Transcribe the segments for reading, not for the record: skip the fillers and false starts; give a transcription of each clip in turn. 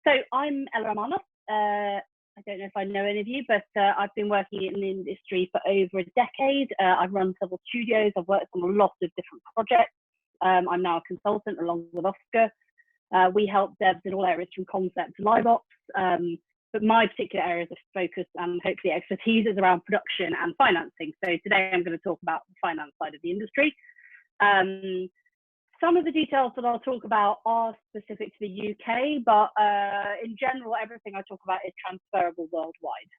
So I'm Ella Romanos. I don't know if I know any of you, but I've been working in the industry for over a decade. I've run several studios. I've worked on a lot of different projects. I'm now a consultant along with Oscar. We help devs in all areas from concept to live ops. But my particular areas of focus and hopefully expertise is around production and financing. So today I'm going to talk about the finance side of the industry. Some of the details that I'll talk about are specific to the UK, but in general, everything I talk about is transferable worldwide.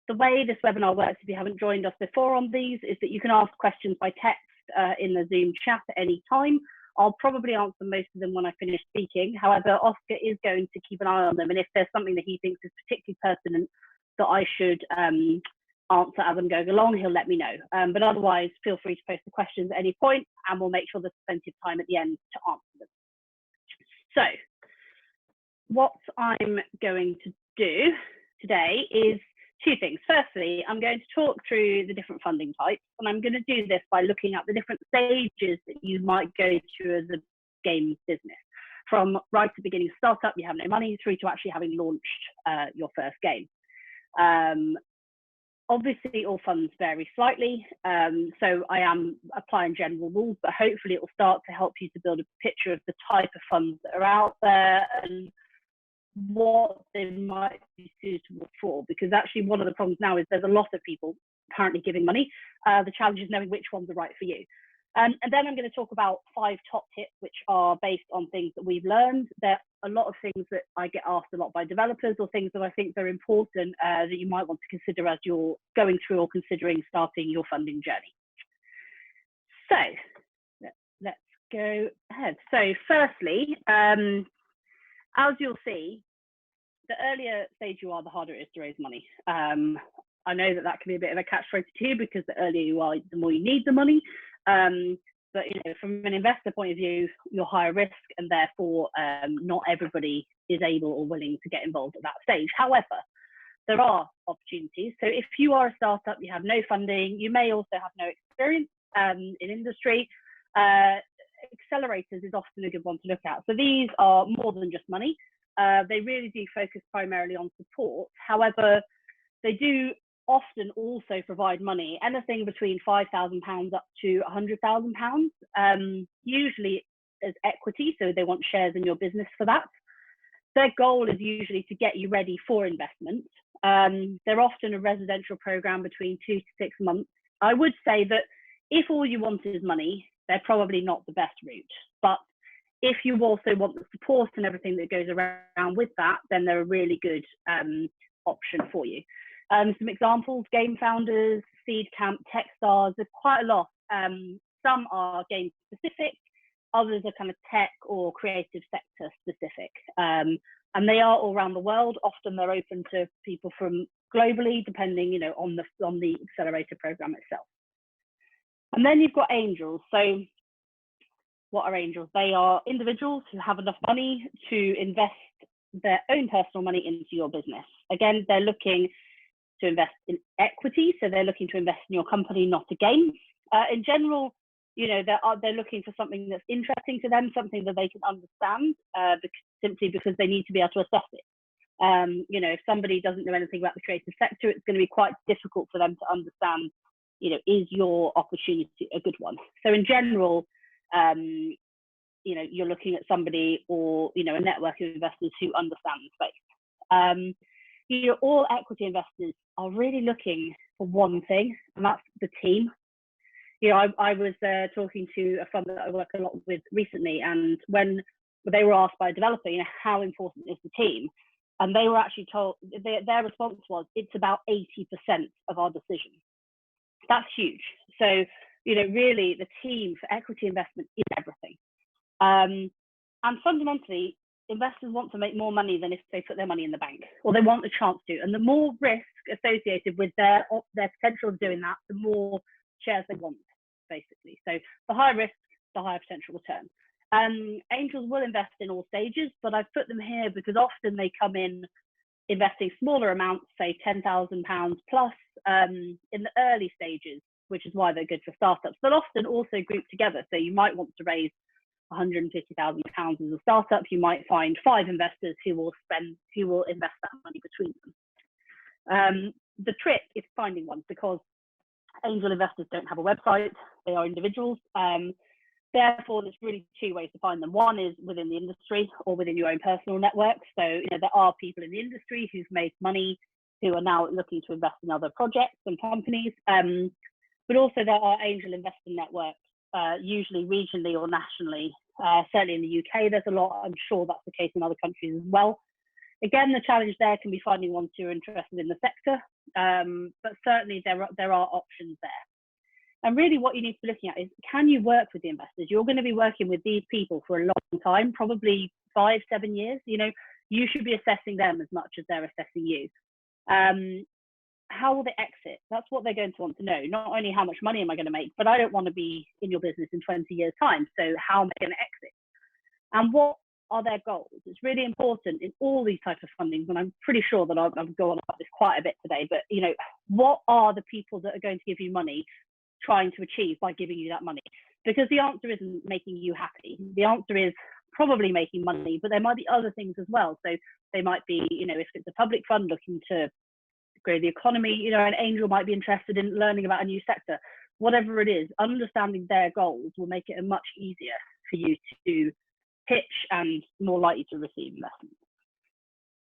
The way this webinar works, if you haven't joined us before on these, is that you can ask questions by text in the Zoom chat at any time. I'll probably answer most of them when I finish speaking. However, Oscar is going to keep an eye on them, and if there's something that he thinks is particularly pertinent that I should answer as I'm going along, he'll let me know. But otherwise, feel free to post the questions at any point, and we'll make sure there's plenty of time at the end to answer them. So, what I'm going to do today is two things. Firstly, I'm going to talk through the different funding types, and I'm going to do this by looking at the different stages that you might go through as a game business. From right at the beginning, startup, you have no money, through to actually having launched your first game. Obviously, all funds vary slightly, so I am applying general rules, but hopefully it will start to help you to build a picture of the type of funds that are out there and what they might be suitable for, because actually one of the problems now is there's a lot of people currently giving money. The challenge is knowing which ones are right for you. And then I'm going to talk about 5 top tips, which are based on things that we've learned. There are a lot of things that I get asked a lot by developers, or things that I think are important that you might want to consider as you're going through or considering starting your funding journey. So let's go ahead. So firstly, as you'll see, the earlier stage you are, the harder it is to raise money. I know that that can be a bit of a catch-22 because the earlier you are, the more you need the money. But from an investor point of view, you're higher risk, and therefore not everybody is able or willing to get involved at that stage. However, there are opportunities. So if you are a startup, you have no funding, you may also have no experience in industry, accelerators is often a good one to look at. So these are more than just money. They really do focus primarily on support. However, they do often also provide money, anything between £5,000 up to £100,000, usually as equity, so they want shares in your business for that. Their goal is usually to get you ready for investment. They're often a residential program between 2 to 6 months. I would say that if all you want is money, they're probably not the best route. But if you also want the support and everything that goes around with that, then they're a really good option for you. Some examples: Game Founders, Seed Camp, Techstars. There's quite a lot. Some are game specific, others are kind of tech or creative sector specific, and they are all around the world. Often they're open to people from globally, depending on the accelerator program itself. And then you've got angels. So what are angels? They are individuals who have enough money to invest their own personal money into your business. Again, they're looking to invest in equity, so they're looking to invest in your company, not a game. In general, they're looking for something that's interesting to them, something that they can understand, simply because they need to be able to assess it. If somebody doesn't know anything about the creative sector, it's going to be quite difficult for them to understand, is your opportunity a good one? So in general, you're looking at somebody or, a network of investors who understand the space. All equity investors are really looking for one thing, and that's the team. I was talking to a fund that I work a lot with recently, and when they were asked by a developer, how important is the team? And they were actually told, their response was, it's about 80% of our decision. That's huge. So, really the team for equity investment is everything. And fundamentally, investors want to make more money than if they put their money in the bank, or they want a chance to. And the more risk associated with their potential of doing that, the more shares they want, basically. So the higher risk, the higher potential return. Angels will invest in all stages, but I've put them here because often they come in investing smaller amounts, say £10,000 plus, in the early stages, which is why they're good for startups. But often also grouped together. So you might want to raise £150,000 as a startup, you might find 5 investors who will invest that money between them. The trick is finding one, because angel investors don't have a website, they are individuals. Therefore, there's really 2 ways to find them. One is within the industry or within your own personal network. So, there are people in the industry who've made money who are now looking to invest in other projects and companies. But also there are angel investor networks, usually regionally or nationally. Certainly in the UK, there's a lot. I'm sure that's the case in other countries as well. Again, the challenge there can be finding ones who are interested in the sector, but certainly there are options there. And really what you need to be looking at is, can you work with the investors? You're going to be working with these people for a long time, probably 5-7 years. You should be assessing them as much as they're assessing you. How will they exit? That's what they're going to want to know. Not only how much money am I going to make, but I don't want to be in your business in 20 years' time. So how am I going to exit? And what are their goals? It's really important in all these types of fundings, and I'm pretty sure that I've gone about this quite a bit today, but what are the people that are going to give you money trying to achieve by giving you that money? Because the answer isn't making you happy. The answer is probably making money, but there might be other things as well. So they might be, if it's a public fund looking to grow the economy, an angel might be interested in learning about a new sector. Whatever it is, understanding their goals will make it much easier for you to pitch and more likely to receive investment.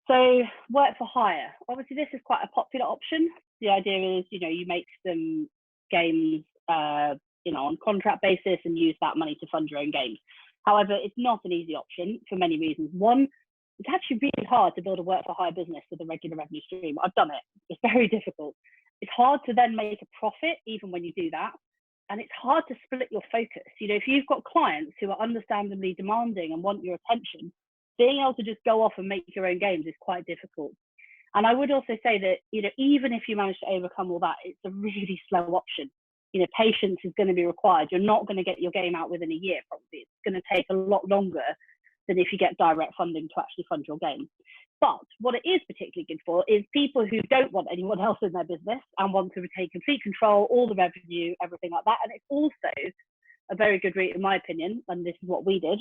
So work for hire. Obviously, this is quite a popular option. The idea is, you make some games, on contract basis and use that money to fund your own games. However, it's not an easy option for many reasons. One, it's actually really hard to build a work for hire business with a regular revenue stream. I've done it. It's very difficult. It's hard to then make a profit even when you do that. And it's hard to split your focus. If you've got clients who are understandably demanding and want your attention, being able to just go off and make your own games is quite difficult. And I would also say that, even if you manage to overcome all that, it's a really slow option. Patience is going to be required. You're not going to get your game out within a year, probably. It's going to take a lot longer than if you get direct funding to actually fund your game. But what it is particularly good for is people who don't want anyone else in their business and want to retain complete control, all the revenue, everything like that. And it's also a very good route, in my opinion, and this is what we did,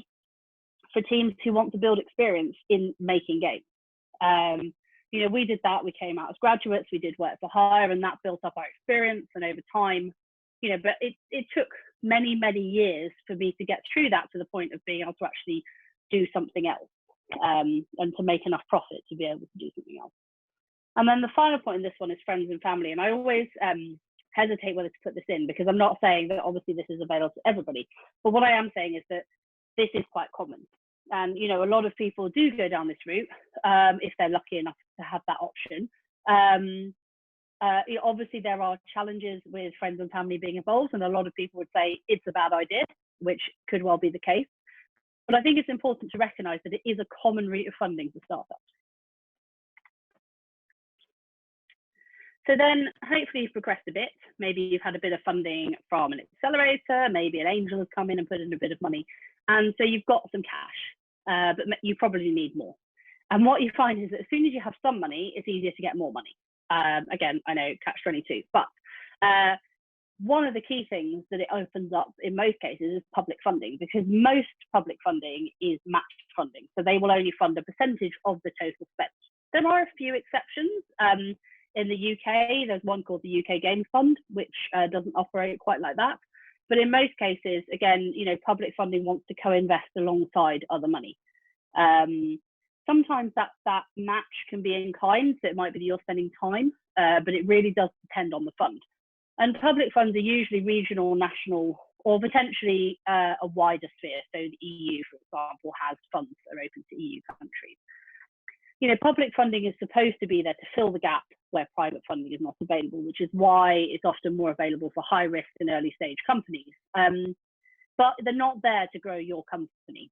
for teams who want to build experience in making games. We did that. We came out as graduates, we did work for hire, and that built up our experience. And over time, but it took many, many years for me to get through that to the point of being able to actually do something else, and to make enough profit to be able to do something else. And then the final point in this one is friends and family. And I always hesitate whether to put this in, because I'm not saying that obviously this is available to everybody. But what I am saying is that this is quite common. And, a lot of people do go down this route if they're lucky enough to have that option. Obviously, there are challenges with friends and family being involved, and a lot of people would say it's a bad idea, which could well be the case. But I think it's important to recognise that it is a common route of funding for startups. So then hopefully you've progressed a bit. Maybe you've had a bit of funding from an accelerator, maybe an angel has come in and put in a bit of money. And so you've got some cash, but you probably need more. And what you find is that as soon as you have some money, it's easier to get more money. Again, I know catch-22, but one of the key things that it opens up in most cases is public funding, because most public funding is matched funding. So they will only fund a percentage of the total spend. There are a few exceptions. In the UK, there's one called the UK Games Fund, which doesn't operate quite like that. But in most cases, again, public funding wants to co-invest alongside other money. Sometimes that match can be in kind, so it might be that you're spending time, but it really does depend on the fund. And public funds are usually regional, national, or potentially a wider sphere. So the EU, for example, has funds that are open to EU countries. Public funding is supposed to be there to fill the gap where private funding is not available, which is why it's often more available for high risk and early stage companies. But they're not there to grow your company.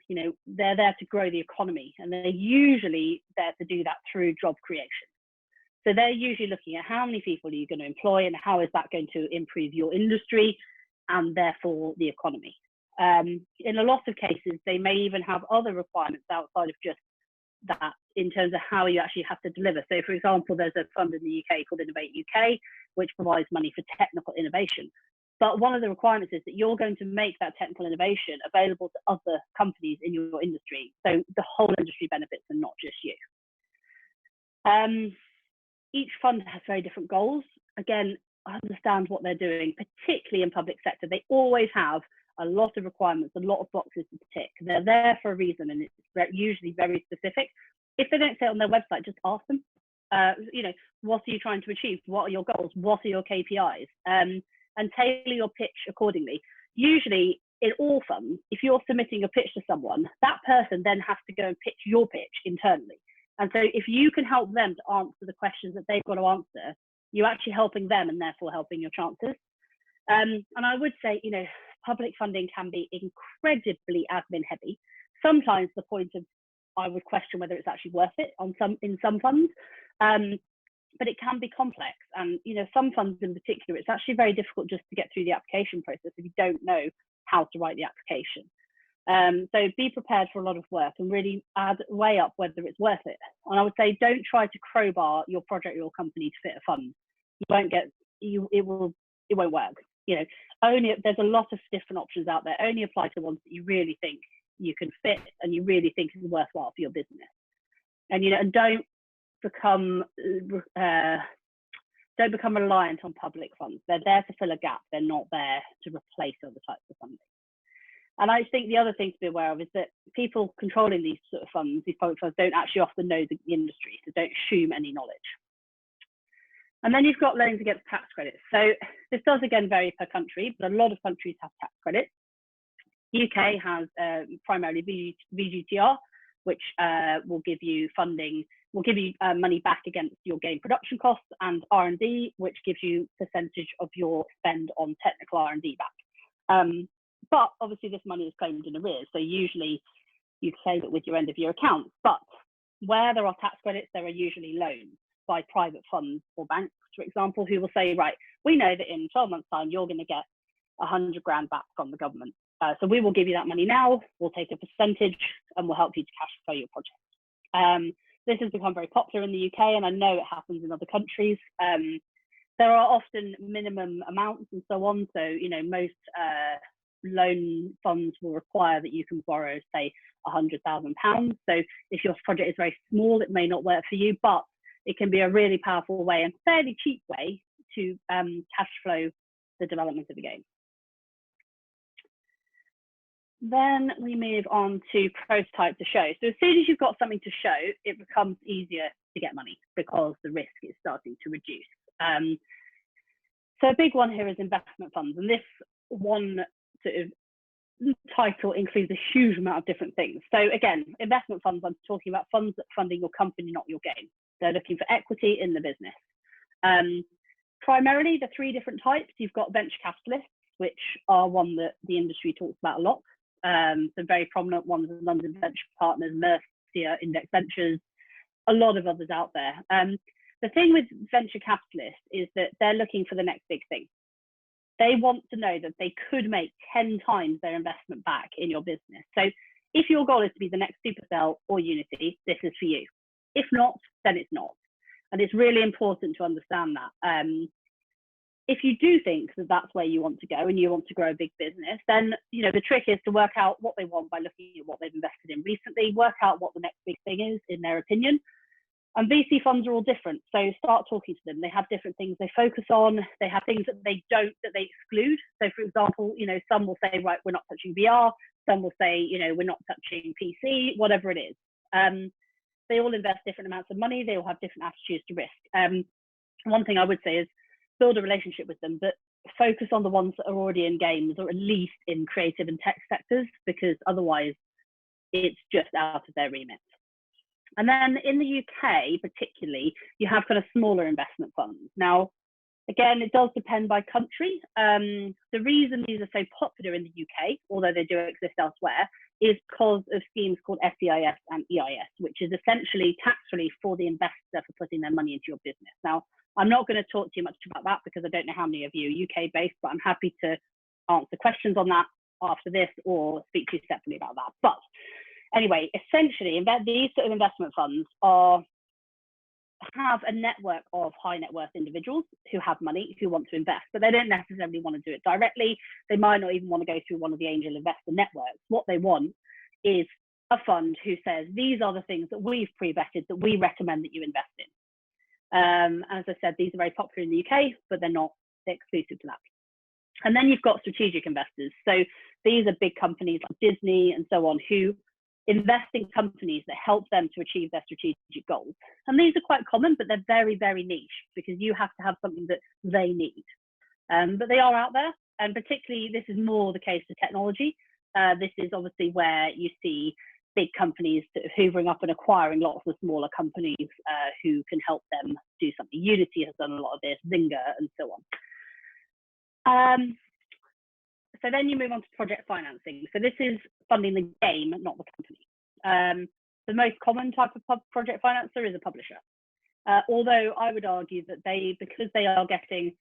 They're there to grow the economy, and they're usually there to do that through job creation. So they're usually looking at how many people are you going to employ and how is that going to improve your industry and therefore the economy. In a lot of cases, they may even have other requirements outside of just that in terms of how you actually have to deliver. So for example, there's a fund in the UK called Innovate UK, which provides money for technical innovation. But one of the requirements is that you're going to make that technical innovation available to other companies in your industry. So the whole industry benefits and not just you. Each fund has very different goals. Again, understand what they're doing, particularly in public sector. They always have a lot of requirements, a lot of boxes to tick. They're there for a reason, and it's usually very specific. If they don't say it on their website, just ask them, what are you trying to achieve? What are your goals? What are your KPIs? And tailor your pitch accordingly. Usually in all funds, if you're submitting a pitch to someone, that person then has to go and pitch your pitch internally. And so if you can help them to answer the questions that they've got to answer, you're actually helping them and therefore helping your chances. And I would say, public funding can be incredibly admin heavy. Sometimes the point of, I would question whether it's actually worth it in some funds. But it can be complex, and some funds in particular, it's actually very difficult just to get through the application process if you don't know how to write the application. So be prepared for a lot of work and really weigh up whether it's worth it. And I would say, don't try to crowbar your project or your company to fit a fund. You won't get, it won't work. There's a lot of different options out there. Only apply to ones that you really think you can fit and you really think is worthwhile for your business. And and don't become reliant on public funds. They're there to fill a gap. They're not there to replace other types of funding. And I think the other thing to be aware of is that people controlling these sort of funds, these public funds, don't actually often know the industry, so don't assume any knowledge. And then you've got loans against tax credits. So this does again vary per country, but a lot of countries have tax credits. UK has primarily VGTR, which will give you funding, will give you money back against your game production costs, and R&D, which gives you percentage of your spend on technical R&D back. But obviously this money is claimed in arrears, so usually you save it with your end of year accounts. But where there are tax credits, there are usually loans by private funds or banks, for example, who will say, right, we know that in 12 months' time, you're going to get 100 grand back from the government. So we will give you that money now, we'll take a percentage, and we'll help you to cash flow your project. This has become very popular in the UK, and I know it happens in other countries. There are often minimum amounts and so on. So, most loan funds will require that you can borrow, say, £100,000. So if your project is very small, it may not work for you, but it can be a really powerful way and fairly cheap way to cash flow the development of the game. Then we move on to prototype to show. So as soon as you've got something to show, it becomes easier to get money because the risk is starting to reduce. So a big one here is investment funds. And this one sort of title includes a huge amount of different things. So again, investment funds, I'm talking about funds that are funding your company, not your game. They're looking for equity in the business. Primarily the three different types. You've got venture capitalists, which are one that the industry talks about a lot. Some very prominent ones are London Venture Partners, Mercia, Index Ventures, a lot of others out there. The thing with venture capitalists is that they're looking for the next big thing. They want to know that they could make 10 times their investment back in your business. So if your goal is to be the next Supercell or Unity, this is for you. If not, then it's not. And it's really important to understand that. If you do think that that's where you want to go and you want to grow a big business, then the trick is to work out what they want by looking at what they've invested in recently, work out what the next big thing is in their opinion. And VC funds are all different. So start talking to them. They have different things they focus on. They have things that they exclude. So for example, some will say, right, we're not touching VR. Some will say, we're not touching PC, whatever it is. They all invest different amounts of money. They all have different attitudes to risk. One thing I would say is build a relationship with them, but focus on the ones that are already in games or at least in creative and tech sectors, because otherwise it's just out of their remit. And then in the UK, particularly, you have kind of smaller investment funds. Now, again, it does depend by country. The reason these are so popular in the UK, although they do exist elsewhere, is because of schemes called SEIS and EIS, which is essentially tax relief for the investor for putting their money into your business. Now, I'm not going to talk too much about that because I don't know how many of you are UK based, but I'm happy to answer questions on that after this or speak to you separately about that. But anyway, essentially, these sort of investment funds are have a network of high net worth individuals who have money, who want to invest, but they don't necessarily want to do it directly. They might not even want to go through one of the angel investor networks. What they want is a fund who says, these are the things that we've pre-vetted that we recommend that you invest in. As I said, these are very popular in the UK, but they're not exclusive to that. And then you've got strategic investors. So these are big companies like Disney and so on, who invest in companies that help them to achieve their strategic goals. And these are quite common, but they're very, very niche, because you have to have something that they need. But they are out there, and particularly this is more the case for technology. This is obviously where you see big companies hoovering up and acquiring lots of smaller companies who can help them do something. Unity has done a lot of this, Zynga, and so on. So then you move on to project financing. So this is funding the game, not the company. The most common type of project financer is a publisher. Although I would argue that because they are getting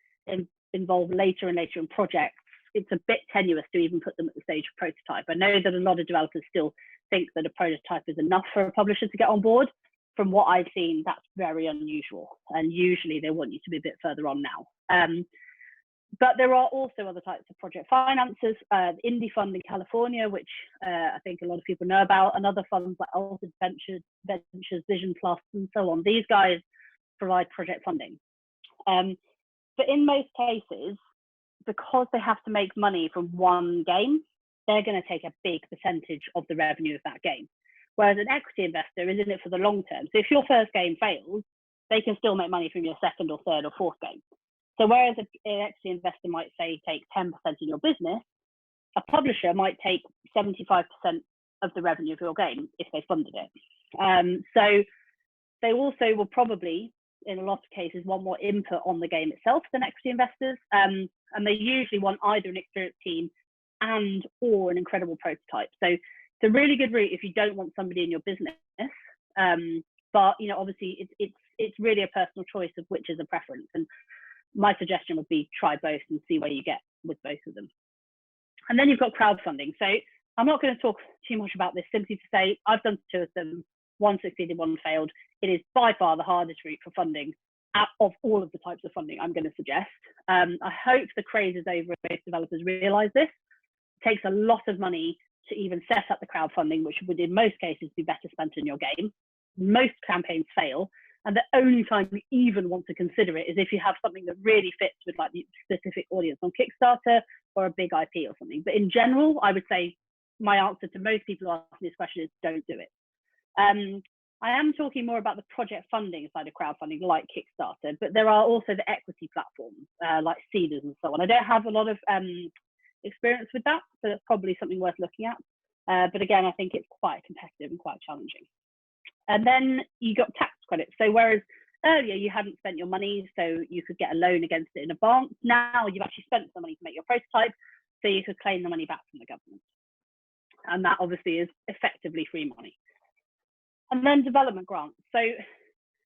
involved later and later in projects, it's a bit tenuous to even put them at the stage of prototype. I know that a lot of developers still think that a prototype is enough for a publisher to get on board. From what I've seen, that's very unusual. And usually they want you to be a bit further on now. But there are also other types of project financers, the Indie Fund in California, which I think a lot of people know about, and other funds like Altered Ventures, Vision Plus, and so on. These guys provide project funding. But in most cases, because they have to make money from one game, they're going to take a big percentage of the revenue of that game. Whereas an equity investor is in it for the long term. So if your first game fails, they can still make money from your second or third or fourth game. So whereas an equity investor might say take 10% in your business, a publisher might take 75% of the revenue of your game if they funded it. So they also will probably, in a lot of cases, want more input on the game itself than equity investors. And they usually want either an experienced team and or an incredible prototype. So it's a really good route if you don't want somebody in your business. But obviously it's really a personal choice of which is a preference. And my suggestion would be try both and see where you get with both of them. And then you've got crowdfunding. So I'm not going to talk too much about this, simply to say I've done two of them. One succeeded, one failed. It is by far the hardest route for funding of all of the types of funding I'm going to suggest. I hope the craze is over if developers realize this. It takes a lot of money to even set up the crowdfunding, which would in most cases be better spent in your game. Most campaigns fail. And the only time you even want to consider it is if you have something that really fits with like the specific audience on Kickstarter or a big IP or something. But in general, I would say my answer to most people who ask me this question is don't do it. I am talking more about the project funding side of crowdfunding, like Kickstarter, but there are also the equity platforms like Seeders and so on. I don't have a lot of experience with that, so that's probably something worth looking at. But again, I think it's quite competitive and quite challenging. And then you got tax credits. So whereas earlier you hadn't spent your money, so you could get a loan against it in advance, now you've actually spent the money to make your prototype, so you could claim the money back from the government. And that obviously is effectively free money. And then development grants. So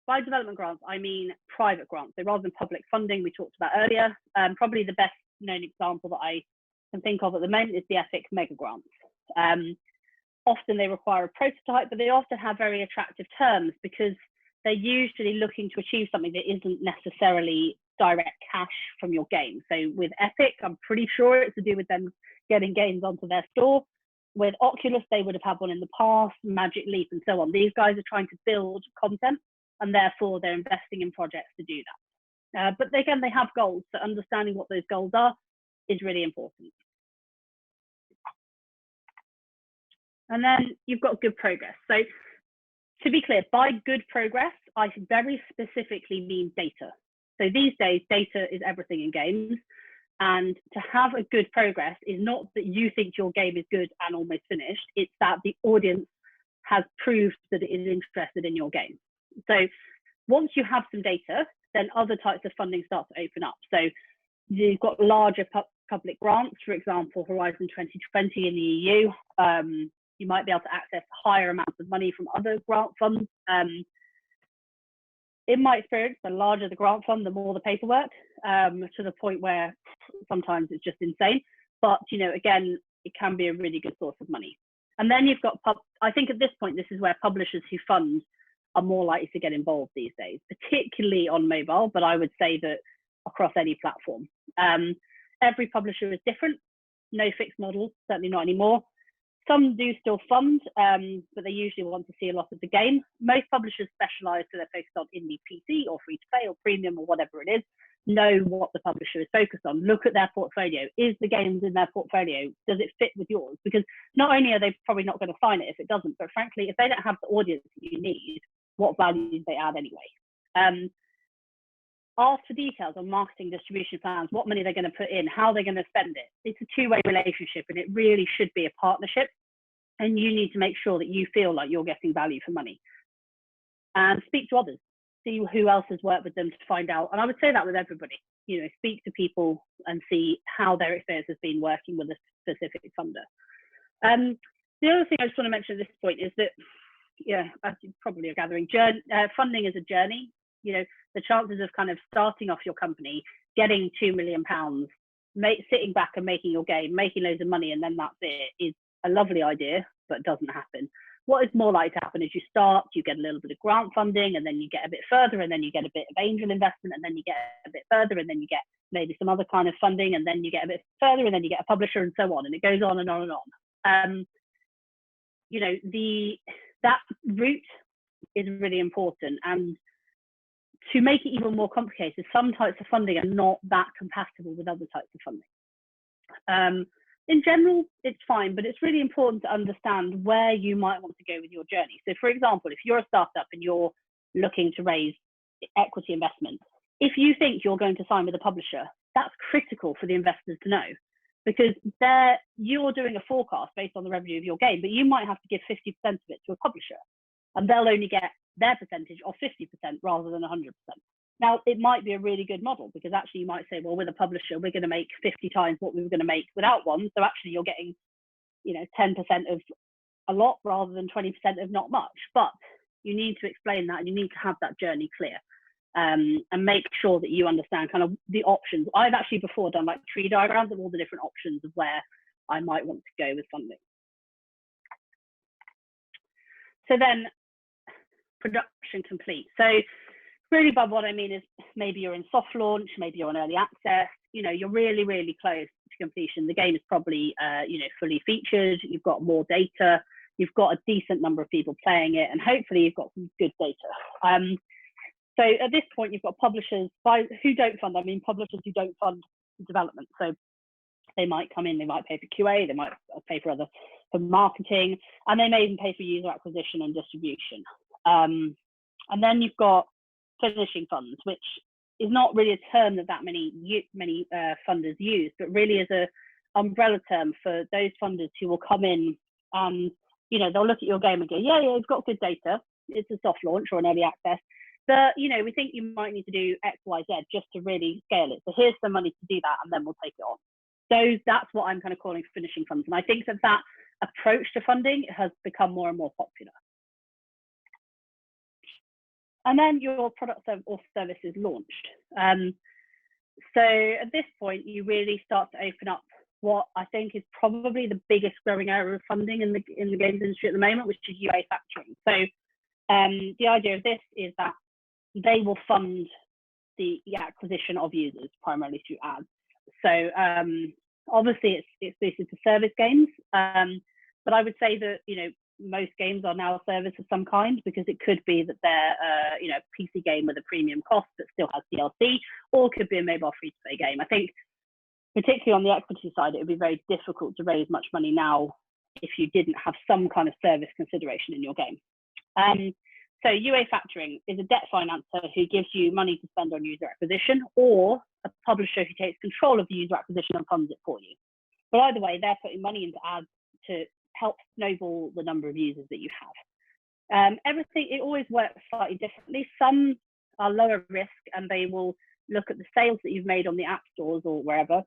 by development grants, I mean private grants. So rather than public funding we talked about earlier, probably the best known example that I can think of at the moment is the Epic Mega Grants. Often they require a prototype, but they often have very attractive terms because they're usually looking to achieve something that isn't necessarily direct cash from your game. So with Epic, I'm pretty sure it's to do with them getting games onto their store. With Oculus, they would have had one in the past, Magic Leap and so on. These guys are trying to build content and therefore they're investing in projects to do that. But again, they have goals, so understanding what those goals are is really important. And then you've got good progress. So to be clear, by good progress, I very specifically mean data. So these days, data is everything in games. And to have a good progress is not that you think your game is good and almost finished. It's that the audience has proved that it is interested in your game. So once you have some data, then other types of funding start to open up. So you've got larger public grants, for example, Horizon 2020 in the EU. You might be able to access higher amounts of money from other grant funds. In my experience, the larger the grant fund, the more the paperwork, to the point where sometimes it's just insane. But, again, it can be a really good source of money. And then you've got, I think at this point, this is where publishers who fund are more likely to get involved these days, particularly on mobile, but I would say that across any platform. Every publisher is different, no fixed model, certainly not anymore. Some do still fund, but they usually want to see a lot of the game. Most publishers specialize, so they're focused on indie PC or free to play or premium or whatever it is. Know what the publisher is focused on. Look at their portfolio. Is the games in their portfolio, does it fit with yours? Because not only are they probably not going to sign it if it doesn't, but frankly, if they don't have the audience that you need, what value do they add anyway? Ask for details on marketing, distribution plans, what money they're going to put in, how they're going to spend it. It's a two-way relationship, and it really should be a partnership. And you need to make sure that you feel like you're getting value for money. And speak to others, see who else has worked with them to find out. And I would say that with everybody, you know, speak to people and see how their experience has been working with a specific funder. The other thing I just want to mention at this point is that, yeah, as you probably are gathering, funding is a journey. You know, the chances of kind of starting off your company, getting £2 million, sitting back and making your game, making loads of money, and then that's it, is a lovely idea, but doesn't happen. What is more likely to happen is you start, you get a little bit of grant funding, and then you get a bit further, and then you get a bit of angel investment, and then you get a bit further, and then you get maybe some other kind of funding, and then you get a bit further, and then you get a publisher, and so on, and it goes on and on and on. You know, that route is really important, and to make it even more complicated, some types of funding are not that compatible with other types of funding. In general, it's fine, but it's really important to understand where you might want to go with your journey. So for example, if you're a startup and you're looking to raise equity investment, if you think you're going to sign with a publisher, that's critical for the investors to know, because you're doing a forecast based on the revenue of your game, but you might have to give 50% of it to a publisher, and they'll only get their percentage of 50% rather than 100%. Now, it might be a really good model, because actually you might say, well, with a publisher, we're going to make 50 times what we were going to make without one. So actually you're getting, you know, 10% of a lot rather than 20% of not much. But you need to explain that, and you need to have that journey clear, and make sure that you understand kind of the options. I've actually before done like tree diagrams of all the different options of where I might want to go with funding. So then, production complete. So really, by what I mean is maybe you're in soft launch, maybe you're on early access, you know, you're really, really close to completion. The game is probably, you know, fully featured. You've got more data. You've got a decent number of people playing it, and hopefully you've got some good data. So at this point, you've got publishers who don't fund. I mean, publishers who don't fund development. So they might come in, they might pay for QA, they might pay for marketing, and they may even pay for user acquisition and distribution. And then you've got finishing funds, which is not really a term that many funders use, but really is a umbrella term for those funders who will come in and, you know, they'll look at your game and go, yeah, it's got good data, it's a soft launch or an early access, but, you know, we think you might need to do X, Y, Z just to really scale it. So here's some money to do that, and then we'll take it on. So that's what I'm kind of calling finishing funds. And I think that approach to funding has become more and more popular. And then your product or service is launched. So at this point, you really start to open up what I think is probably the biggest growing area of funding in the games industry at the moment, which is UA factoring. So the idea of this is that they will fund the acquisition of users primarily through ads. So obviously it's exclusive to service games, but I would say that, you know, most games are now a service of some kind, because it could be that they're you know, a PC game with a premium cost that still has DLC, or it could be a mobile free-to-play game. I think particularly on the equity side, it would be very difficult to raise much money now if you didn't have some kind of service consideration in your game. So UA factoring is a debt financer who gives you money to spend on user acquisition, or a publisher who takes control of the user acquisition and funds it for you. But either way, they're putting money into ads to help snowball the number of users that you have. It always works slightly differently. Some are lower risk, and they will look at the sales that you've made on the app stores or wherever,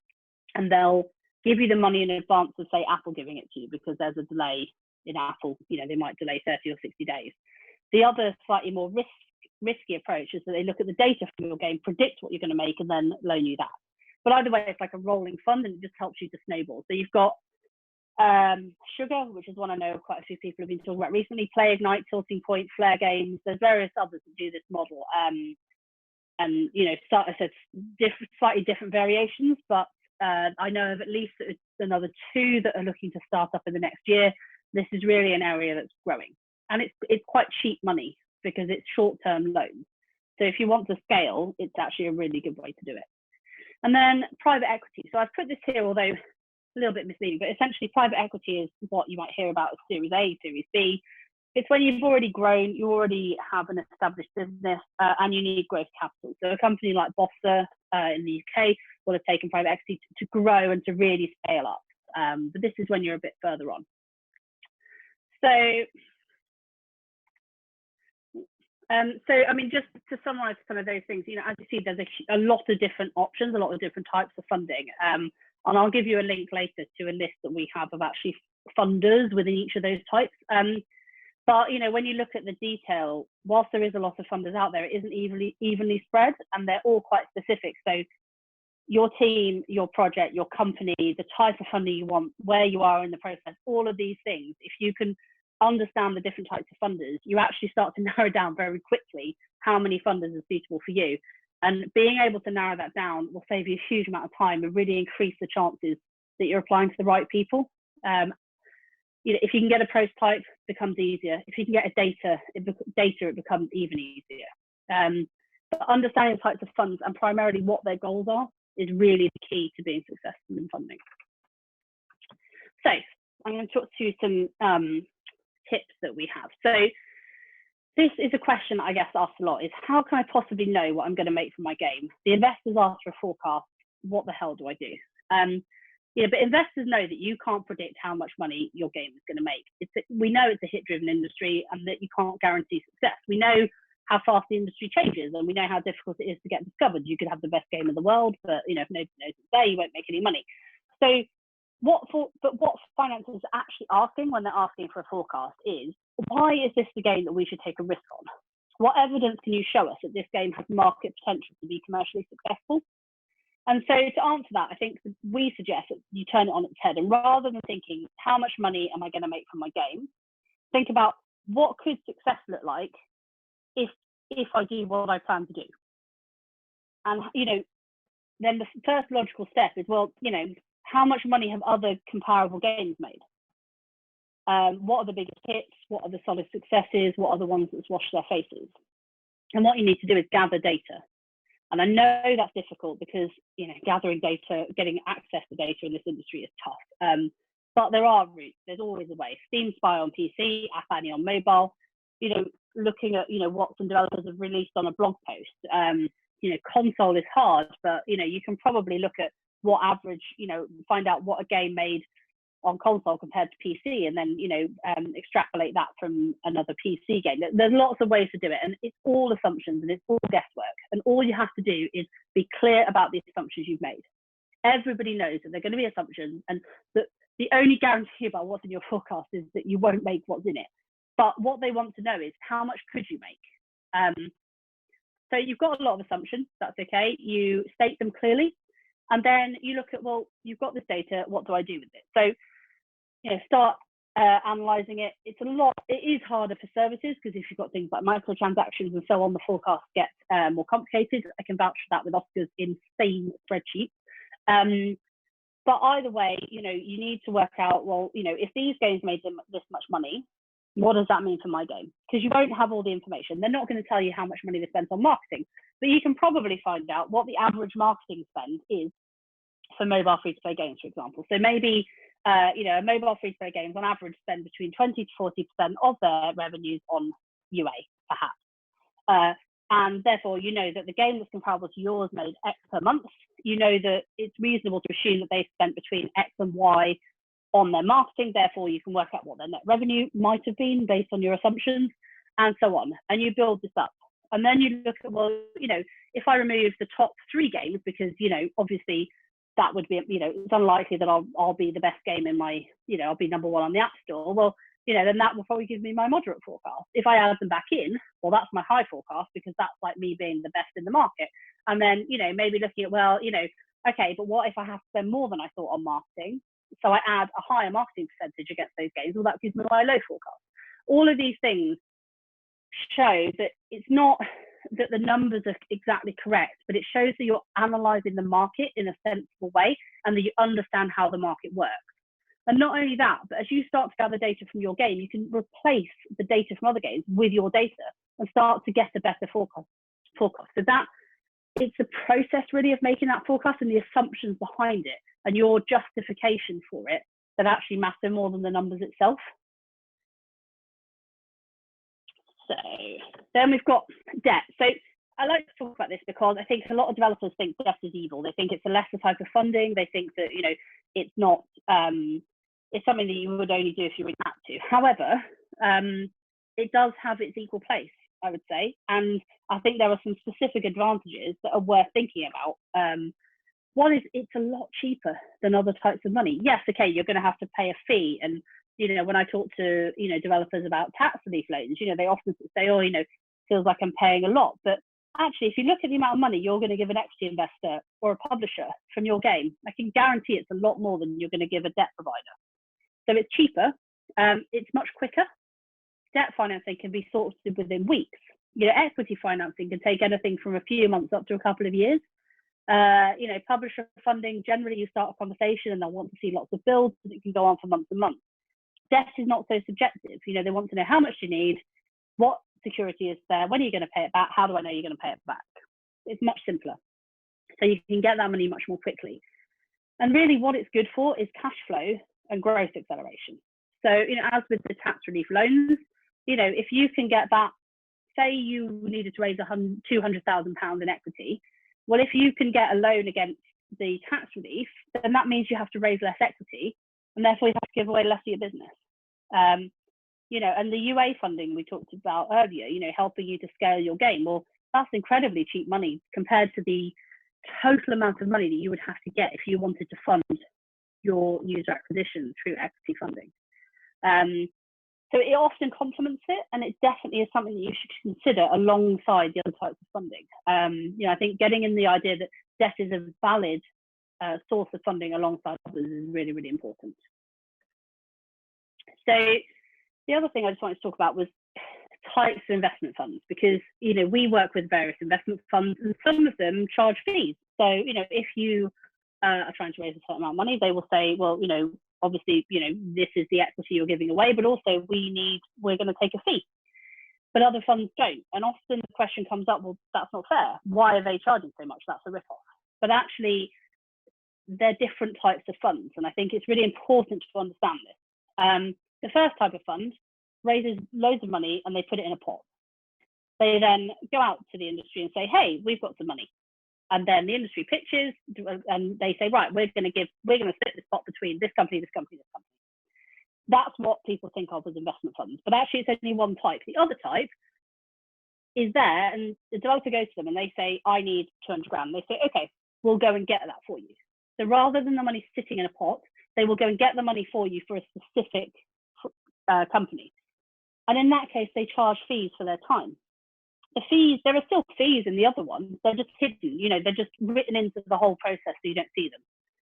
and they'll give you the money in advance of, say, Apple giving it to you, because there's a delay in Apple. You know, they might delay 30 or 60 days. The other slightly more risky approach is that they look at the data from your game, predict what you're going to make, and then loan you that. But either way, it's like a rolling fund, and it just helps you to snowball. So you've got Sugar, which is one I know quite a few people have been talking about recently, Play, Ignite, Tilting Point, Flare Games. There's various others that do this model. And, you know, I said slightly different variations, but I know of at least another 2 that are looking to start up in the next year. This is really an area that's growing. And it's quite cheap money because it's short-term loans. So if you want to scale, it's actually a really good way to do it. And then private equity. So I've put this here, although a little bit misleading, but essentially private equity is what you might hear about as Series A, Series B. It's when you've already grown, you already have an established business, and you need growth capital. So a company like Bossa in the UK will have taken private equity to grow and to really scale up. But this is when you're a bit further on. So I mean, just to summarize some of those things, you know, as you see, there's a lot of different options, a lot of different types of funding. And I'll give you a link later to a list that we have of actually funders within each of those types. But, you know, when you look at the detail, whilst there is a lot of funders out there, it isn't evenly spread, and they're all quite specific. So your team, your project, your company, the type of funding you want, where you are in the process, all of these things, if you can understand the different types of funders, you actually start to narrow down very quickly how many funders are suitable for you. And being able to narrow that down will save you a huge amount of time and really increase the chances that you're applying to the right people. You know, if you can get a prototype, it becomes easier. If you can get a data, it becomes even easier. But understanding the types of funds and primarily what their goals are is really the key to being successful in funding. So I'm going to talk to you some tips that we have. So this is a question I guess asked a lot, is how can I possibly know what I'm going to make from my game? The investors ask for a forecast. What the hell do I do? Yeah, but investors know that you can't predict how much money your game is going to make. We know it's a hit-driven industry and that you can't guarantee success. We know how fast the industry changes, and we know how difficult it is to get discovered. You could have the best game in the world, but you know, if nobody knows it's there, you won't make any money. So what financiers are actually asking when they're asking for a forecast is, why is this the game that we should take a risk on? What evidence can you show us that this game has market potential to be commercially successful? And so to answer that, I think we suggest that you turn it on its head, and rather than thinking, how much money am I going to make from my game, think about what could success look like if I do what I plan to do. And, you know, then the first logical step is, well, you know, how much money have other comparable games made? What are the biggest hits? What are the solid successes? What are the ones that wash their faces? And what you need to do is gather data. And I know that's difficult because, you know, gathering data, getting access to data in this industry is tough. But there are routes. There's always a way. Steam Spy on PC, App Annie on mobile. You know, looking at, you know, what some developers have released on a blog post. You know, console is hard, but, you know, you can probably look at what average, you know, find out what a game made on console compared to PC, and then, you know, extrapolate that from another PC game. There's lots of ways to do it, and it's all assumptions and it's all guesswork. And all you have to do is be clear about the assumptions you've made. Everybody knows that they're going to be assumptions, and that the only guarantee about what's in your forecast is that you won't make what's in it. But what they want to know is, how much could you make? So you've got a lot of assumptions. That's okay. You state them clearly, and then you look at, well, you've got this data. What do I do with it? So, you know, start analyzing it. It is harder for services, because if you've got things like microtransactions and so on, the forecasts get more complicated. I can vouch for that with Oscar's insane spreadsheets. But either way, you know, you need to work out, well, you know, if these games made them this much money, what does that mean for my game? Because you won't have all the information. They're not going to tell you how much money they spent on marketing, but you can probably find out what the average marketing spend is for mobile free-to-play games, for example. So maybe, you know, mobile free-to-play games on average spend between 20 to 40% of their revenues on UA, perhaps. And therefore, you know that the game that's comparable to yours made X per month. You know that it's reasonable to assume that they spent between X and Y on their marketing. Therefore, you can work out what their net revenue might have been based on your assumptions, and so on. And you build this up. And then you look at, well, you know, if I remove the top 3 games, because, you know, obviously that would be, you know, it's unlikely that I'll be the best game in my, you know, I'll be number 1 on the App Store. Well, you know, then that will probably give me my moderate forecast. If I add them back in, well, that's my high forecast, because that's like me being the best in the market. And then, you know, maybe looking at, well, you know, okay, but what if I have to spend more than I thought on marketing? So I add a higher marketing percentage against those games. Well, that gives me my low forecast. All of these things show that it's not that the numbers are exactly correct, but it shows that you're analysing the market in a sensible way and that you understand how the market works. And not only that, but as you start to gather data from your game, you can replace the data from other games with your data and start to get a better forecast. So that it's the process really of making that forecast and the assumptions behind it and your justification for it that actually matter more than the numbers itself. So then we've got debt. So I like to talk about this because I think a lot of developers think debt is evil. They think it's a lesser type of funding. They think that, you know, it's not, it's something that you would only do if you were in to. However, it does have its equal place, I would say. And I think there are some specific advantages that are worth thinking about. One is it's a lot cheaper than other types of money. Yes, okay, you're going to have to pay a fee. And, you know, when I talk to, you know, developers about tax relief loans, you know, they often say, oh, you know, feels like I'm paying a lot. But actually, if you look at the amount of money you're going to give an equity investor or a publisher from your game, I can guarantee it's a lot more than you're going to give a debt provider. So it's cheaper, it's much quicker. Debt financing can be sorted within weeks. You know, equity financing can take anything from a few months up to a couple of years. You know, publisher funding, generally you start a conversation and they'll want to see lots of builds and it can go on for months and months. Debt is not so subjective. You know, they want to know how much you need, what security is there, when are you going to pay it back, how do I know you're going to pay it back? It's much simpler. So you can get that money much more quickly. And really what it's good for is cash flow and growth acceleration. So, you know, as with the tax relief loans, you know, if you can get that, say you needed to raise £200,000 in equity, well, if you can get a loan against the tax relief, then that means you have to raise less equity and therefore you have to give away less of your business. You know, and the UA funding we talked about earlier, you know, helping you to scale your game, well, that's incredibly cheap money compared to the total amount of money that you would have to get if you wanted to fund your user acquisition through equity funding. So it often complements it, and it definitely is something that you should consider alongside the other types of funding. You know, I think getting in the idea that debt is a valid source of funding alongside others is really, really important. So the other thing I just wanted to talk about was types of investment funds, because, you know, we work with various investment funds and some of them charge fees. So, you know, if you are trying to raise a certain amount of money, they will say, well, you know, obviously, you know, this is the equity you're giving away, but also we're going to take a fee. But other funds don't. And often the question comes up, well, that's not fair. Why are they charging so much? That's a rip-off. But actually, they're different types of funds. And I think it's really important to understand this. The first type of fund raises loads of money and they put it in a pot. They then go out to the industry and say, hey, we've got some money. And then the industry pitches and they say, right, we're going to split this pot between this company, this company, this company. That's what people think of as investment funds. But actually, it's only one type. The other type is there, and the developer goes to them and they say, I need 200 grand. They say, okay, we'll go and get that for you. So rather than the money sitting in a pot, they will go and get the money for you for a specific company. And in that case, they charge fees for their time. The fees, there are still fees in the other one. They're just hidden, you know, they're just written into the whole process so you don't see them.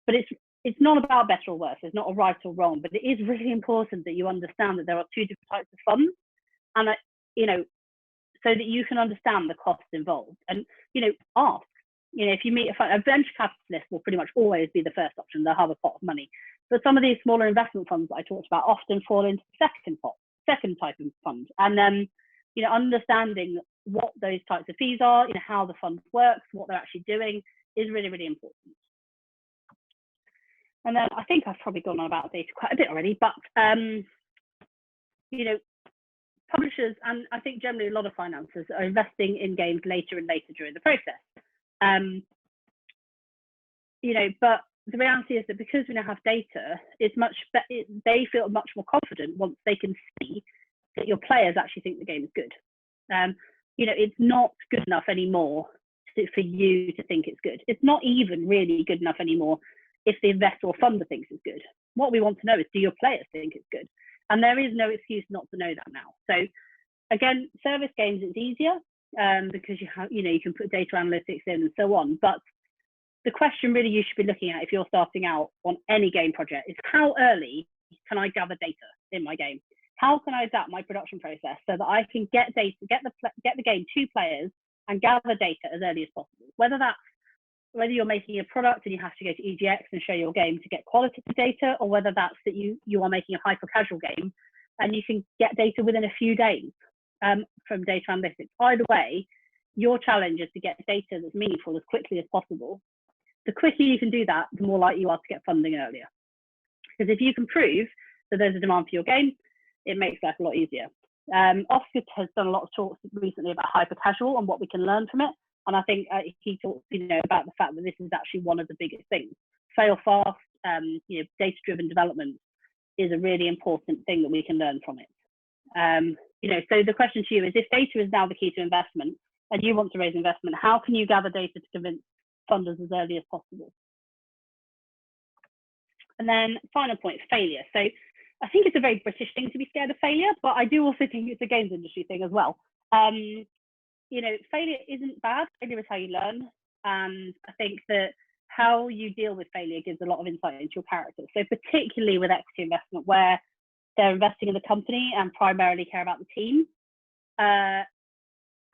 But it's not about better or worse. There's not a right or wrong, but it is really important that you understand that there are two different types of funds, and you know, so that you can understand the costs involved. And, you know, ask, you know, if you meet a venture capitalist will pretty much always be the first option. They'll have a pot of money. But some of these smaller investment funds that I talked about often fall into the second type of fund. And then, you know, understanding what those types of fees are, you know, how the fund works, what they're actually doing is really, really important. And then I think I've probably gone on about data quite a bit already, but, you know, publishers, and I think generally a lot of financiers are investing in games later and later during the process. You know, but the reality is that because we now have data, it's much they feel much more confident once they can see that your players actually think the game is good. You know, it's not good enough anymore for you to think it's good. It's not even really good enough anymore if the investor or funder thinks it's good. What we want to know is, do your players think it's good? And there is no excuse not to know that now. So again, service games, it's easier because you have, you know, you can put data analytics in and so on. But the question really you should be looking at if you're starting out on any game project is how early can I gather data in my game? How can I adapt my production process so that I can get data, get the game to players and gather data as early as possible? Whether you're making a product and you have to go to EGX and show your game to get qualitative data, or whether that's that you are making a hyper casual game and you can get data within a few days from data analytics. Either way, your challenge is to get data that's meaningful as quickly as possible. The quicker you can do that, the more likely you are to get funding earlier. Because if you can prove that there's a demand for your game, it makes life a lot easier. Oscar has done a lot of talks recently about hyper casual and what we can learn from it. And I think he talks, about the fact that this is actually one of the biggest things. Fail fast, data-driven development is a really important thing that we can learn from it. So the question to you is, if data is now the key to investment and you want to raise investment, how can you gather data to convince funders as early as possible? And then final point, failure. So I think it's a very British thing to be scared of failure, but I do also think it's a games industry thing as well. Failure isn't bad. Failure is how you learn. And I think that how you deal with failure gives a lot of insight into your character. So particularly with equity investment, where they're investing in the company and primarily care about the team,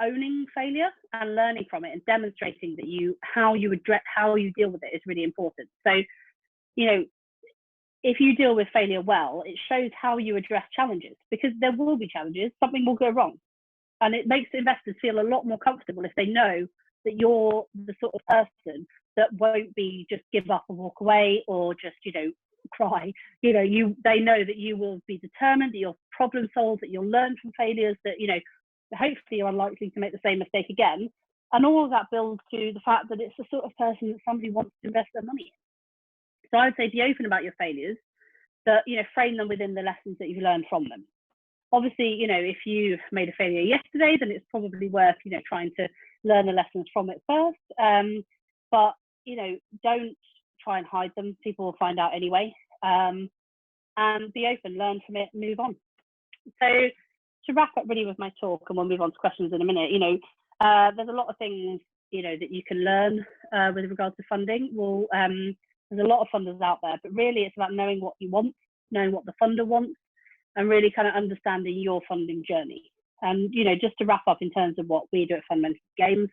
owning failure and learning from it and demonstrating that how you deal with it is really important. So, if you deal with failure well, it shows how you address challenges, because there will be challenges, something will go wrong. And it makes investors feel a lot more comfortable if they know that you're the sort of person that won't be just give up and walk away or just, cry. They know that you will be determined, that you'll problem solve, that you'll learn from failures, that, hopefully you're unlikely to make the same mistake again. And all of that builds to the fact that it's the sort of person that somebody wants to invest their money in. So I would say be open about your failures, but, frame them within the lessons that you've learned from them. Obviously, if you made a failure yesterday, then it's probably worth, trying to learn the lessons from it first. But, don't try and hide them. People will find out anyway. And be open, learn from it, move on. So to wrap up really with my talk, and we'll move on to questions in a minute, there's a lot of things, that you can learn with regards to funding. Well, there's a lot of funders out there, but really it's about knowing what you want, knowing what the funder wants, and really kind of understanding your funding journey. And, just to wrap up in terms of what we do at Fundamental Games,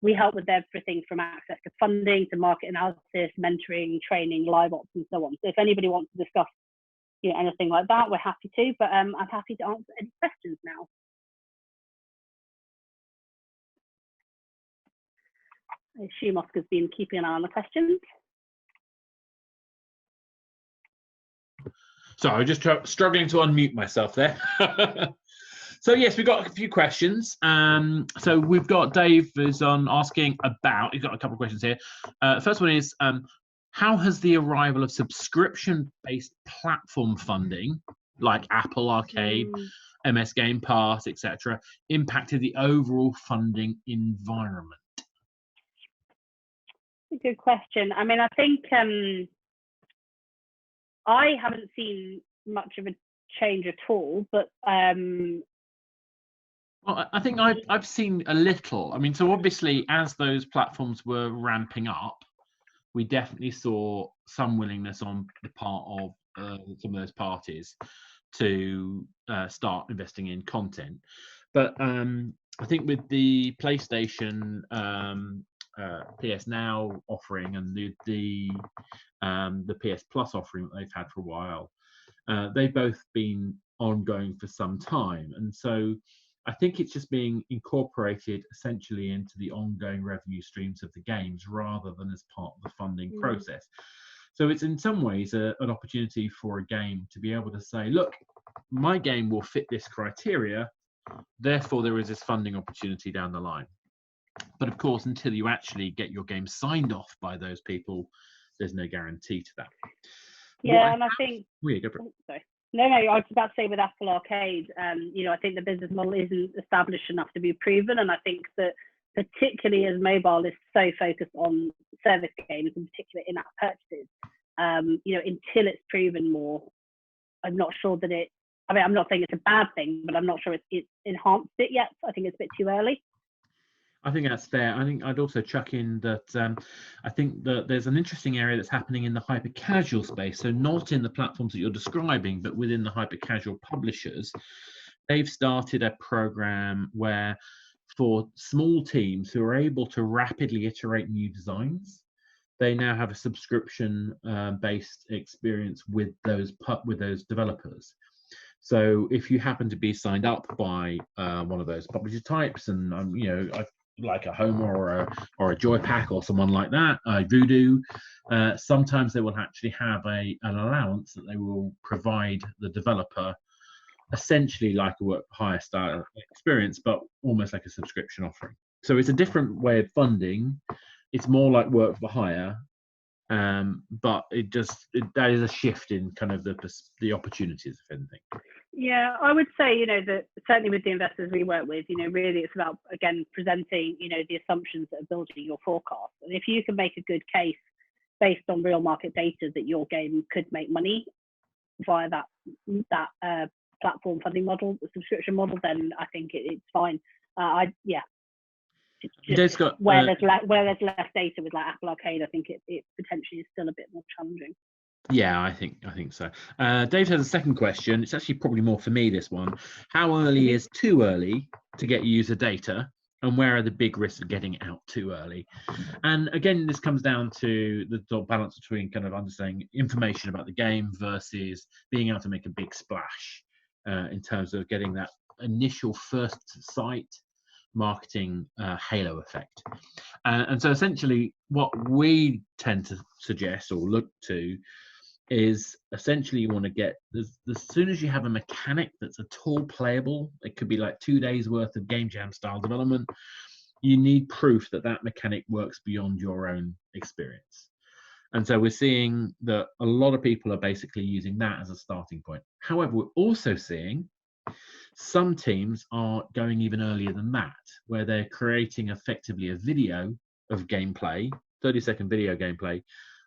we help with everything from access to funding to market analysis, mentoring, training, live ops, and so on. So if anybody wants to discuss anything like that, we're happy to, but I'm happy to answer any questions now. I assume Oscar's been keeping an eye on the questions. So I was just struggling to unmute myself there. So yes, we've got a few questions. So we've got Dave is asking about, he's got a couple of questions here. First one is, how has the arrival of subscription-based platform funding, like Apple Arcade, MS Game Pass, etc., impacted the overall funding environment? Good question. I mean, I think I haven't seen much of a change at all, but well, I think I've seen a little. I mean, so obviously, as those platforms were ramping up, we definitely saw some willingness on the part of some of those parties to start investing in content. But I think with the PlayStation PS Now offering and the PS Plus offering that they've had for a while, they've both been ongoing for some time, and so I think it's just being incorporated essentially into the ongoing revenue streams of the games rather than as part of the funding process. So it's in some ways an opportunity for a game to be able to say, look, my game will fit this criteria, therefore there is this funding opportunity down the line. But of course, until you actually get your game signed off by those people, there's no guarantee to that. Yeah, and I think... Sorry. No, I was about to say with Apple Arcade, I think the business model isn't established enough to be proven. And I think that particularly as mobile is so focused on service games, in particular in-app purchases, until it's proven more, I'm not sure that I'm not saying it's a bad thing, but I'm not sure it's enhanced it yet. I think it's a bit too early. I think that's fair. I think I'd also chuck in that I think that there's an interesting area that's happening in the hyper casual space. So not in the platforms that you're describing, but within the hyper casual publishers. They've started a program where for small teams who are able to rapidly iterate new designs, they now have a subscription based experience with those developers. So if you happen to be signed up by one of those publisher types, and like a Homer or a Joypack or someone like that, Voodoo, sometimes they will actually have an allowance that they will provide the developer, essentially like a work for hire style experience, but almost like a subscription offering. So it's a different way of funding. It's more like work for hire, but that is a shift in kind of the opportunities, if anything. Yeah, I would say, that certainly with the investors we work with, really it's about, again, presenting, the assumptions that are building your forecast. And if you can make a good case based on real market data that your game could make money via that platform funding model, the subscription model, then I think it's fine. Where there's less data with like Apple Arcade, I think it potentially is still a bit more challenging. Yeah, I think so. Dave has a second question. It's actually probably more for me, this one. How early is too early to get user data, and where are the big risks of getting out too early? And again, this comes down to the balance between kind of understanding information about the game versus being able to make a big splash in terms of getting that initial first sight marketing halo effect. And so essentially what we tend to suggest or look to is essentially you want to get as soon as you have a mechanic that's at all playable, it could be like 2 days worth of game jam style development, you need proof that that mechanic works beyond your own experience. And so we're seeing that a lot of people are basically using that as a starting point. However, we're also seeing some teams are going even earlier than that, where they're creating effectively a video of gameplay, 30-second video gameplay,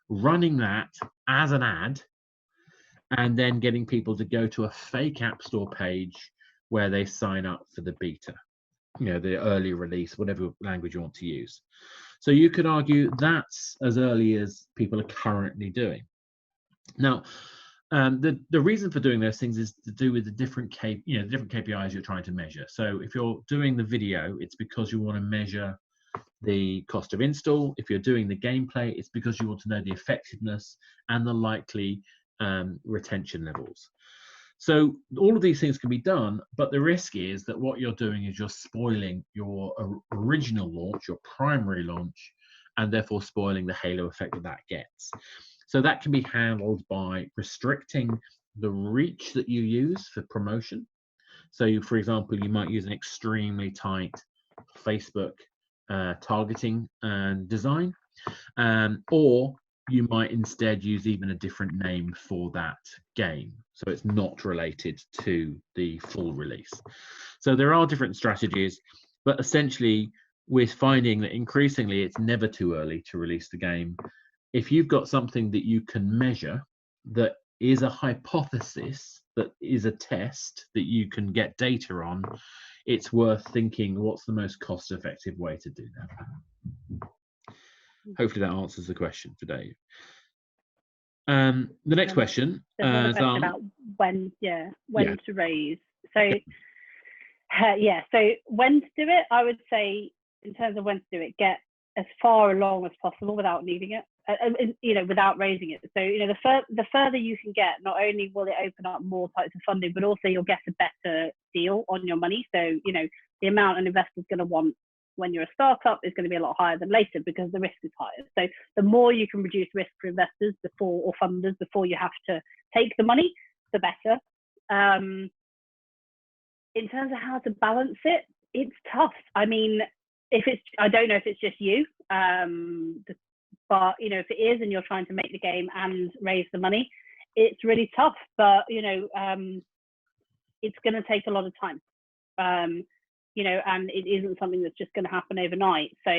running that as an ad, and then getting people to go to a fake app store page where they sign up for the beta, the early release, whatever language you want to use. So you could argue that's as early as people are currently doing. Now, the reason for doing those things is to do with the different KPIs you're trying to measure. So if you're doing the video, it's because you want to measure the cost of install. If you're doing the gameplay, it's because you want to know the effectiveness and the likely retention levels. So all of these things can be done, but the risk is that what you're doing is you're spoiling your original launch, your primary launch, and therefore spoiling the halo effect that gets. So that can be handled by restricting the reach that you use for promotion. So for example, you might use an extremely tight Facebook targeting and design, or you might instead use even a different name for that game, so it's not related to the full release. So there are different strategies, but essentially we're finding that increasingly it's never too early to release the game. If you've got something that you can measure, that is a hypothesis, that is a test that you can get data on, it's worth thinking what's the most cost-effective way to do that. Hopefully that answers the question for Dave. The next question. There's another question about when to raise. So so when to do it, I would say in terms of when to do it, get as far along as possible without needing it, without raising it. So, the further you can get, not only will it open up more types of funding, but also you'll get a better deal on your money. So, the amount an investor is going to want when you're a startup is going to be a lot higher than later because the risk is higher. So the more you can reduce risk for investors or funders before you have to take the money, the better. In terms of how to balance it, it's tough. I mean, I don't know if it's just you, but if it is and you're trying to make the game and raise the money, it's really tough. But it's going to take a lot of time. And it isn't something that's just going to happen overnight. So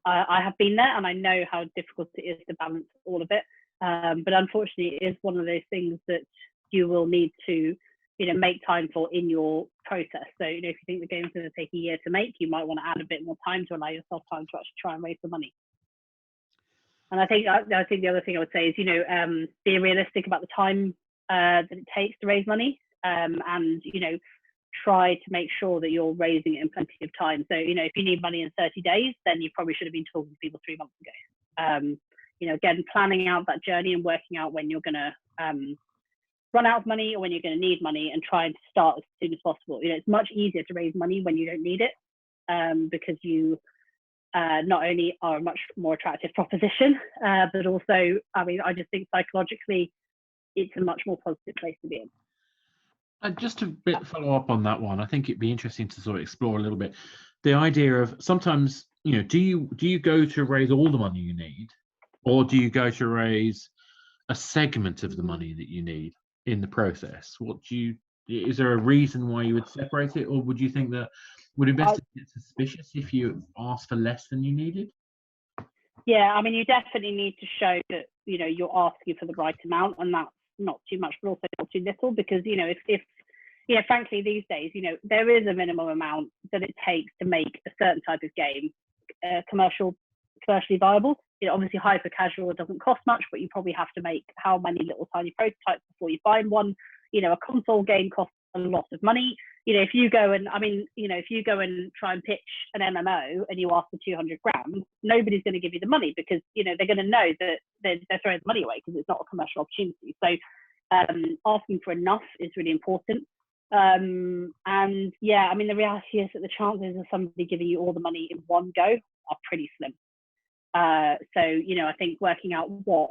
I have been there and I know how difficult it is to balance all of it. But unfortunately, it is one of those things that you will need to, make time for in your process. So, if you think the game's going to take a year to make, you might want to add a bit more time to allow yourself time to actually try and raise the money. And I think the other thing I would say is, be realistic about the time that it takes to raise money, and try to make sure that you're raising it in plenty of time. So, if you need money in 30 days, then you probably should have been talking to people 3 months ago. Again, planning out that journey and working out when you're going to run out of money or when you're going to need money, and trying to start as soon as possible. It's much easier to raise money when you don't need it, because you not only are a much more attractive proposition, but also, I just think psychologically, it's a much more positive place to be in. Just to follow up on that one, I think it'd be interesting to sort of explore a little bit the idea of sometimes, do you go to raise all the money you need, or do you go to raise a segment of the money that you need in the process? Is there a reason why you would separate it, or would you think that would investors get suspicious if you ask for less than you needed? Yeah, you definitely need to show that you're asking for the right amount, and that's not too much, but also not too little, because if frankly these days there is a minimum amount that it takes to make a certain type of game commercially viable. Obviously hyper casual doesn't cost much, but you probably have to make how many little tiny prototypes before you find one. A console game costs a lot of money. If you go and try and pitch an MMO and you ask for 200 grand, nobody's going to give you the money, because they're going to know that they're throwing the money away because it's not a commercial opportunity. So asking for enough is really important. And yeah, the reality is that the chances of somebody giving you all the money in one go are pretty slim. So I think working out what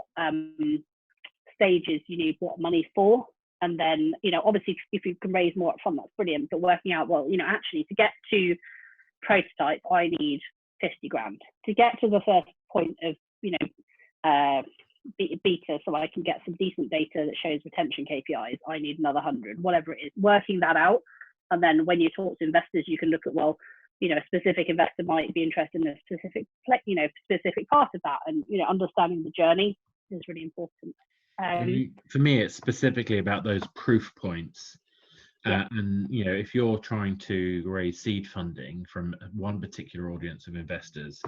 stages you need what money for, and then obviously if you can raise more upfront, that's brilliant. But working out, well, actually to get to prototype, I need 50 grand. To get to the first point of beta, so I can get some decent data that shows retention KPIs, I need another 100, whatever it is. Working that out, and then when you talk to investors, you can look at, well, a specific investor might be interested in a specific part of that, and understanding the journey is really important. For me, it's specifically about those proof points. Yeah. And if you're trying to raise seed funding from one particular audience of investors,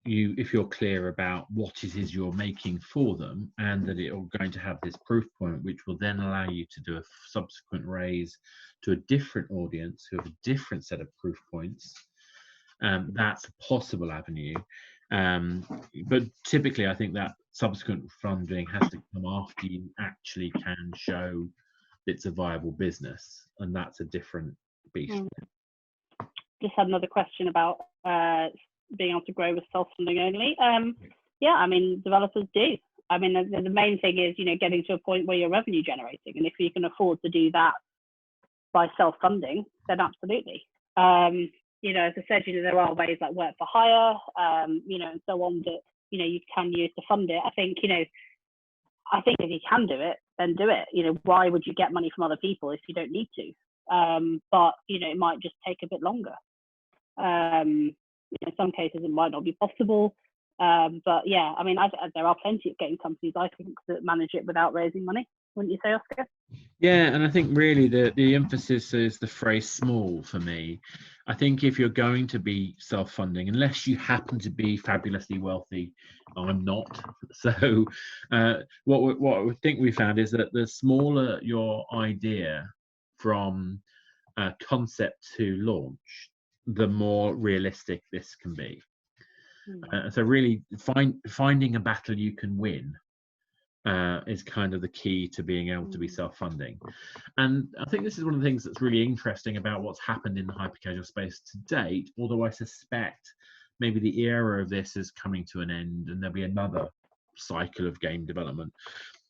if you're clear about what it is you're making for them, and that you're going to have this proof point, which will then allow you to do a subsequent raise to a different audience who have a different set of proof points, that's a possible avenue. But typically, I think that subsequent funding has to come after you actually can show it's a viable business, and that's a different beast. Just had another question about being able to grow with self-funding only. Yeah, developers do. The main thing is getting to a point where you're revenue generating, and if you can afford to do that by self-funding, then absolutely. As I said, there are ways like work for hire, and so on that you can use to fund it. I think if you can do it, then do it. Why would you get money from other people if you don't need to? But it might just take a bit longer. In some cases it might not be possible, but yeah, there are plenty of game companies, I think, that manage it without raising money. Wouldn't you say, Oscar? Yeah, and I think really the emphasis is the phrase small for me. I think if you're going to be self-funding, unless you happen to be fabulously wealthy, I'm not. So what I think we found is that the smaller your idea from concept to launch, the more realistic this can be. So really finding a battle you can win is kind of the key to being able to be self-funding. And I think this is one of the things that's really interesting about what's happened in the hyper-casual space to date, although I suspect maybe the era of this is coming to an end and there'll be another cycle of game development.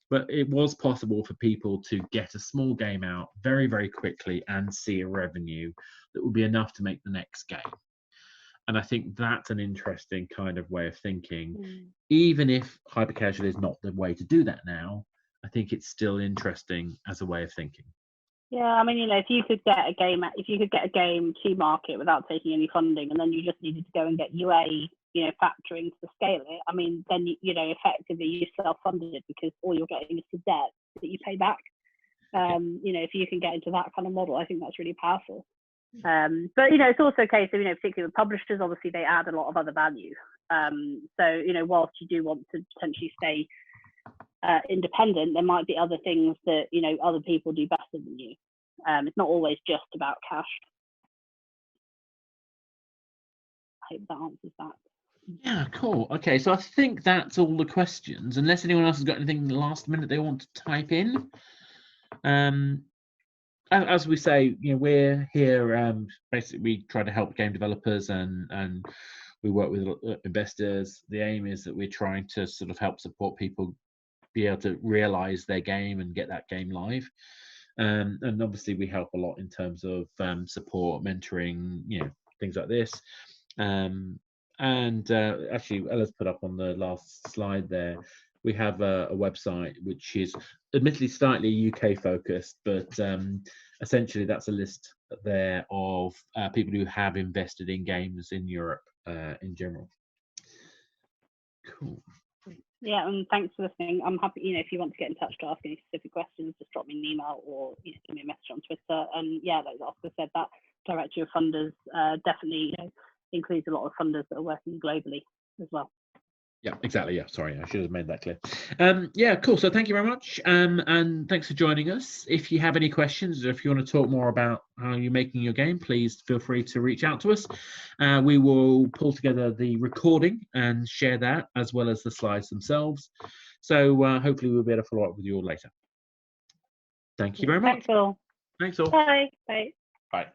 But it was possible for people to get a small game out very, very quickly and see a revenue that would be enough to make the next game. And I think that's an interesting kind of way of thinking. Even if hyper-casual is not the way to do that now, I think it's still interesting as a way of thinking. Yeah, if you could get a game to market without taking any funding, and then you just needed to go and get UA, factoring to scale it, then effectively you self-funded it, because all you're getting is the debt that you pay back. You know, if you can get into that kind of model, I think that's really powerful. But you know, it's also a case of, you know, particularly with publishers, obviously they add a lot of other value. So you know, whilst you do want to potentially stay independent, there might be other things that, you know, other people do better than you. It's not always just about cash. I hope that answers that. Yeah, cool. Okay, so I think that's all the questions, unless anyone else has got anything last minute they want to type in. As we say, you know, we're here, basically we try to help game developers, and we work with investors. The aim is that we're trying to sort of help support people be able to realize their game and get that game live. And obviously we help a lot in terms of support, mentoring, you know, things like this. Actually, Ella's put up on the last slide there, we have a website which is admittedly slightly UK focused, but essentially that's a list there of people who have invested in games in Europe in general. Cool. Yeah, and thanks for listening. I'm happy, you know, if you want to get in touch to ask any specific questions, just drop me an email or, you know, give me a message on Twitter. And yeah, like Oscar said, that directory of funders definitely, you know, includes a lot of funders that are working globally as well. Yeah, exactly. Yeah, sorry, I should have made that clear. Yeah, cool. So thank you very much, and thanks for joining us. If you have any questions, or if you want to talk more about how you're making your game, please feel free to reach out to us. We will pull together the recording and share that, as well as the slides themselves. So hopefully we'll be able to follow up with you all later. Thank you very much. Thanks all. Thanks all. Bye. Bye. Bye.